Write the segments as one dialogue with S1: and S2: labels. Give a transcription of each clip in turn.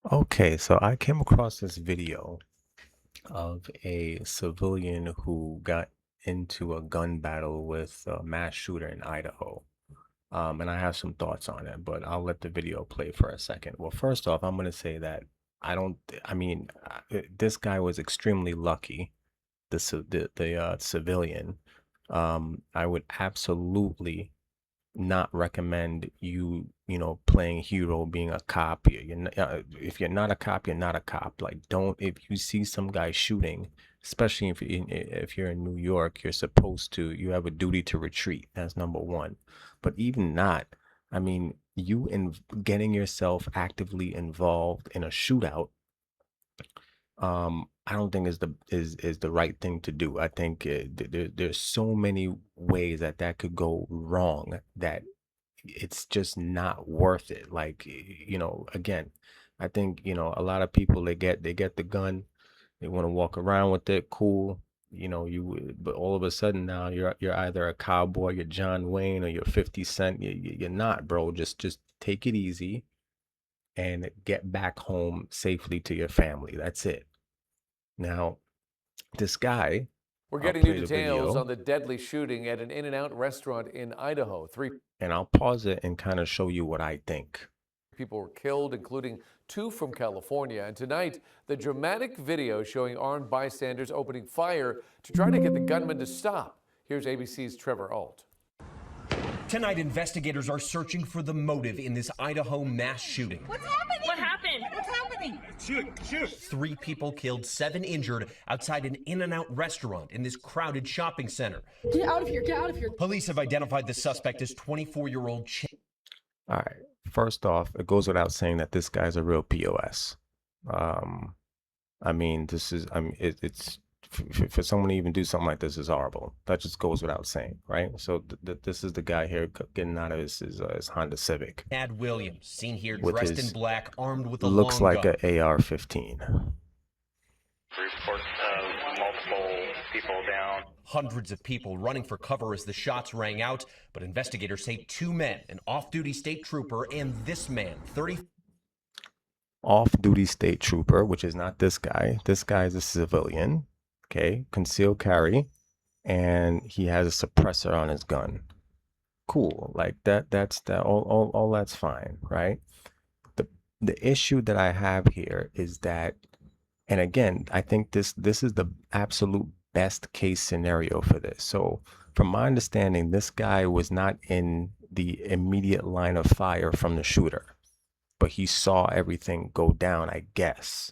S1: Okay, so I came across this video of a civilian who got into a gun battle with a mass shooter in Idaho. And I have some thoughts on it, but I'll let the video play for a second. Well, first off, I'm going to say that I don't, I mean, this guy was extremely lucky, the civilian. I would absolutely not recommend playing hero, being a cop. If you're not a cop, you're not a cop. Like, don't, if you see some guy shooting, especially if you're in New York, you have a duty to retreat. That's number one. But even not, I mean, you in getting yourself actively involved in a shootout, I don't think is the right thing to do. I think there's so many ways that could go wrong that it's just not worth it. Like, again, I think, a lot of people, they get the gun, they want to walk around with it, cool. But all of a sudden now you're either a cowboy, you're John Wayne, or you're 50 Cent. You're not, bro. Just take it easy and get back home safely to your family. That's it. Now, this guy,
S2: We're
S1: I'll
S2: getting new
S1: play the
S2: details
S1: video
S2: on the deadly shooting at an In-N-Out restaurant in Idaho. Three
S1: and I'll pause it and kind of show you what I think.
S2: people were killed, including two from California. And tonight, the dramatic video showing armed bystanders opening fire to try to get the gunman to stop. Here's ABC's Trevor Alt.
S3: Tonight, investigators are searching for the motive in this Idaho mass shooting.
S4: What's happening?
S5: What happened?
S4: What's happening?
S3: Shoot. 3 people killed, 7 injured outside an In-N-Out restaurant in this crowded shopping center.
S4: Get out of here, get out of here.
S3: Police have identified the suspect as 24-year-old
S1: All right. First off, it goes without saying that this guy's a real POS. I mean, it's for someone to even do something like this is horrible. That just goes without saying, right? So this is the guy here getting out of his Honda Civic.
S3: Chad Williams, seen here
S1: With
S3: dressed in
S1: his-
S3: black, armed with a
S1: Looks
S3: long
S1: like
S3: gun.
S1: a AR-15.
S6: Report multiple people down.
S3: Hundreds of people running for cover as the shots rang out, but investigators say 2 men, an off-duty state trooper, and this man, 30.
S1: Off-duty state trooper, which is not this guy. This guy is a civilian, okay? Concealed carry, and he has a suppressor on his gun. Cool, like that's all that's fine, right? The issue that I have here is that, and again, I think this is the absolute best case scenario for this. So from my understanding, this guy was not in the immediate line of fire from the shooter, but he saw everything go down, I guess.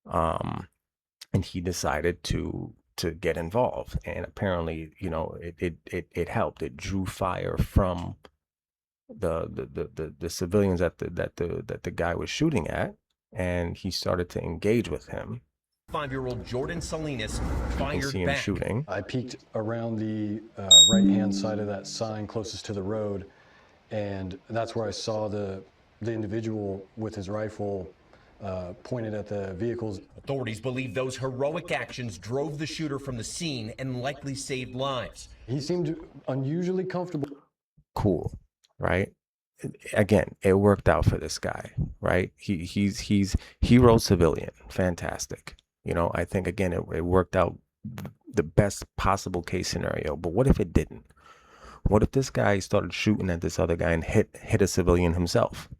S1: And he decided to get involved, and apparently, it helped. It drew fire from the civilians that the guy was shooting at, and he started to engage with him.
S3: 5-year-old Jordan Salinas
S1: You can
S3: fired
S1: see him
S3: back.
S1: shooting.
S7: I peeked around the right-hand side of that sign closest to the road, and that's where I saw the individual with his rifle pointed at the vehicles.
S3: Authorities believe those heroic actions drove the shooter from the scene and likely saved lives.
S7: He seemed unusually comfortable.
S1: Cool, right? Again, it worked out for this guy, right? He's hero civilian, fantastic. I think again it worked out the best possible case scenario. But what if it didn't? What if this guy started shooting at this other guy and hit a civilian himself?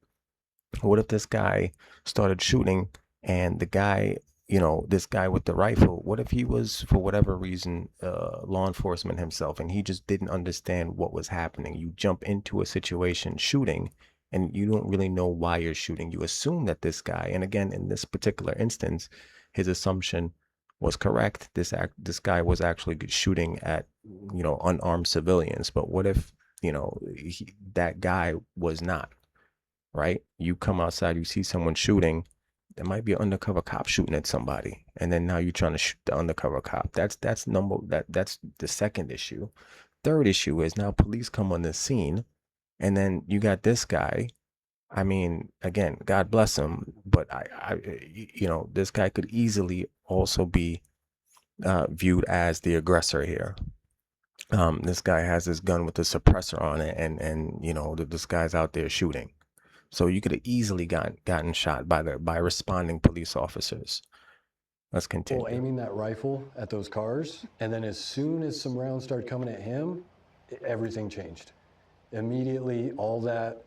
S1: What if this guy started shooting and the guy, this guy with the rifle, what if he was, for whatever reason, law enforcement himself, and he just didn't understand what was happening? You jump into a situation shooting and you don't really know why you're shooting. You assume that this guy, and again, in this particular instance, his assumption was correct. This guy was actually shooting at, unarmed civilians. But what if, that guy was not? Right? You come outside, you see someone shooting, there might be an undercover cop shooting at somebody, and then now you're trying to shoot the undercover cop. That's the second issue. Third issue is now police come on the scene, and then you got this guy. I mean, again, God bless him, but this guy could easily also be viewed as the aggressor here. This guy has his gun with the suppressor on it, and this guy's out there shooting. So you could have easily gotten shot by responding police officers. Let's
S7: Well,
S1: continue.
S7: aiming that rifle at those cars, and then as soon as some rounds started coming at him, everything changed. Immediately, all that,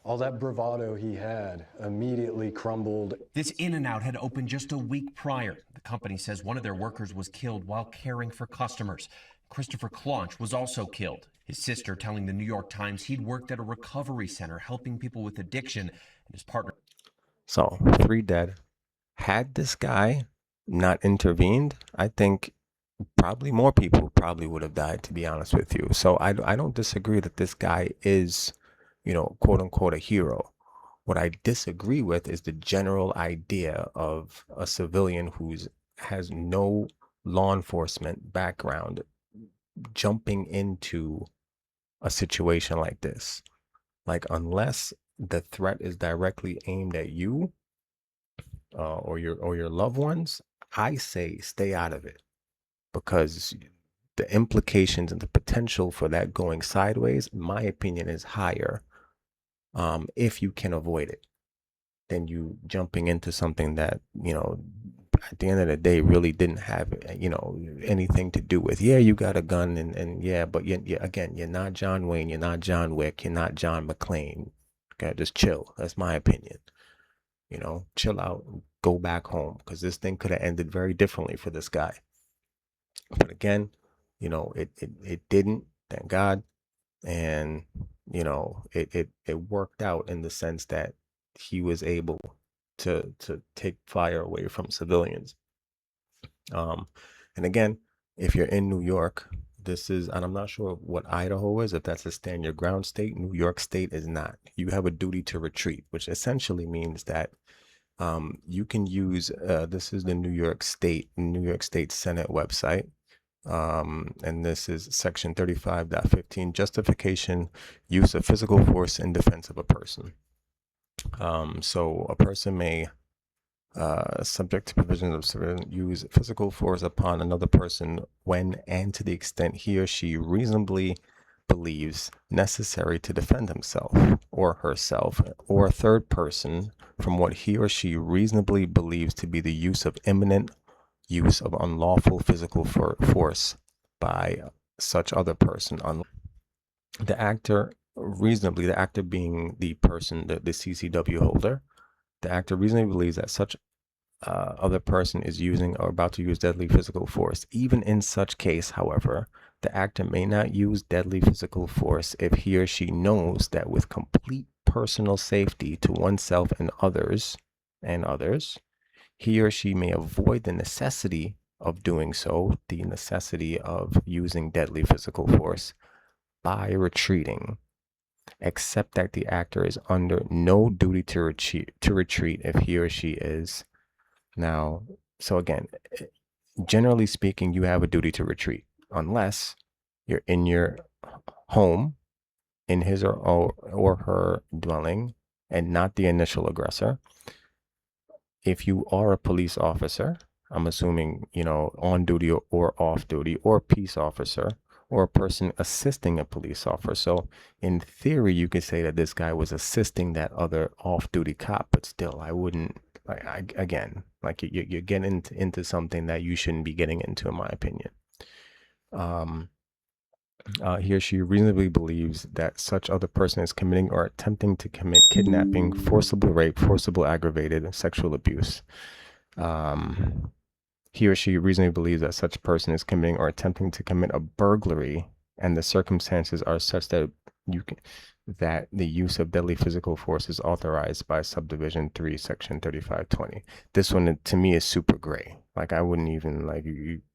S7: all that bravado he had immediately crumbled.
S3: This In-N-Out had opened just a week prior. The company says one of their workers was killed while caring for customers. Christopher Claunch was also killed. His sister telling the New York Times he'd worked at a recovery center helping people with addiction, and his partner.
S1: So 3 dead. Had this guy not intervened, I think probably more people probably would have died, to be honest with you. So I don't disagree that this guy is, quote unquote, a hero. What I disagree with is the general idea of a civilian who's has no law enforcement background jumping into a situation like this. Like, unless the threat is directly aimed at you or your loved ones, I say stay out of it, because the implications and the potential for that going sideways, in my opinion, is higher if you can avoid it than you jumping into something that, at the end of the day really didn't have, anything to do with. Yeah, you got a gun and yeah, but again, you're not John Wayne, you're not John Wick, you're not John McClane. Okay, just chill. That's my opinion. Chill out, go back home, because this thing could have ended very differently for this guy. But again, it didn't, thank God. And, it worked out in the sense that he was able to take fire away from civilians. And again, if you're in New York, and I'm not sure what Idaho is, if that's a stand your ground state. New York State is not. You have a duty to retreat, which essentially means that you can use, this is the New York State Senate website. And this is section 35.15, justification, use of physical force in defense of a person. So a person may, subject to provisions of civilian, use physical force upon another person when and to the extent he or she reasonably believes necessary to defend himself or herself or a third person from what he or she reasonably believes to be the use of imminent use of unlawful physical force by such other person. The actor being the person, the CCW holder, the actor reasonably believes that such other person is using or about to use deadly physical force. Even in such case, however, the actor may not use deadly physical force if he or she knows that with complete personal safety to oneself and others, he or she may avoid the necessity of doing so, the necessity of using deadly physical force, by retreating, except that the actor is under no duty to retreat if he or she is. Now, so again, generally speaking, you have a duty to retreat unless you're in your home, in his or her dwelling, and not the initial aggressor. If you are a police officer, I'm assuming, on duty or off duty, or peace officer, or a person assisting a police officer. So in theory, you could say that this guy was assisting that other off-duty cop, but still, I wouldn't, again, you're getting into something that you shouldn't be getting into, in my opinion. He or she reasonably believes that such other person is committing or attempting to commit kidnapping, forcible rape, forcible aggravated sexual abuse. He or she reasonably believes that such person is committing or attempting to commit a burglary, and the circumstances are such that that the use of deadly physical force is authorized by subdivision 3, section 3520. This one, to me, is super gray. I wouldn't even,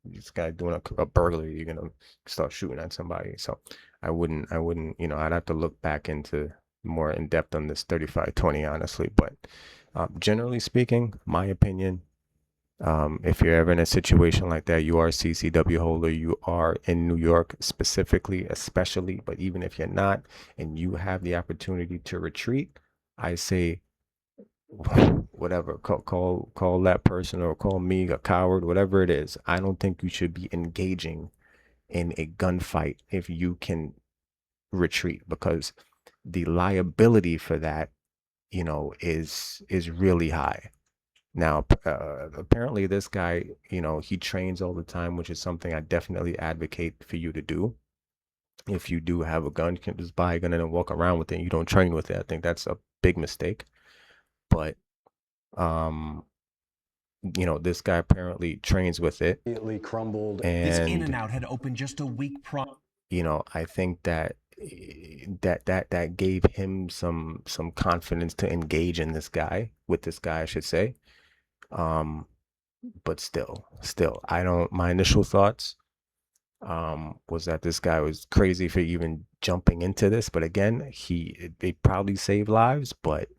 S1: this guy doing a burglary, you're gonna start shooting at somebody. So I wouldn't, I'd have to look back into more in depth on this 3520, honestly. But generally speaking, my opinion, if you're ever in a situation like that, you are a CCW holder, you are in New York specifically, especially, but even if you're not, and you have the opportunity to retreat, I say, whatever, call that person or call me a coward, whatever it is. I don't think you should be engaging in a gunfight if you can retreat, because the liability for that, you know, is really high. Now, apparently this guy, you know, he trains all the time, which is something I definitely advocate for you to do. If you do have a gun, you can just buy a gun and then walk around with it. You don't train with it. I think that's a big mistake. But, you know, this guy apparently trains with it.
S7: Immediately crumbled.
S3: This In and
S1: And,
S3: Out had opened just a week prior.
S1: you know, I think that that gave him some confidence to engage in this guy, with this guy, I should say. But still, I don't, my initial thoughts was that this guy was crazy for even jumping into this. But again, they probably saved lives, but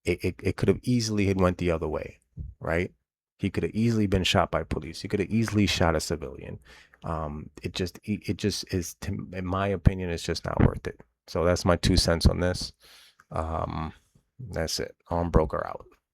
S1: it could have easily had went the other way, right? He could have easily been shot by police. He could have easily shot a civilian. It just is, in my opinion, it's just not worth it. So that's my 2 cents on this. That's it. Armed broker out.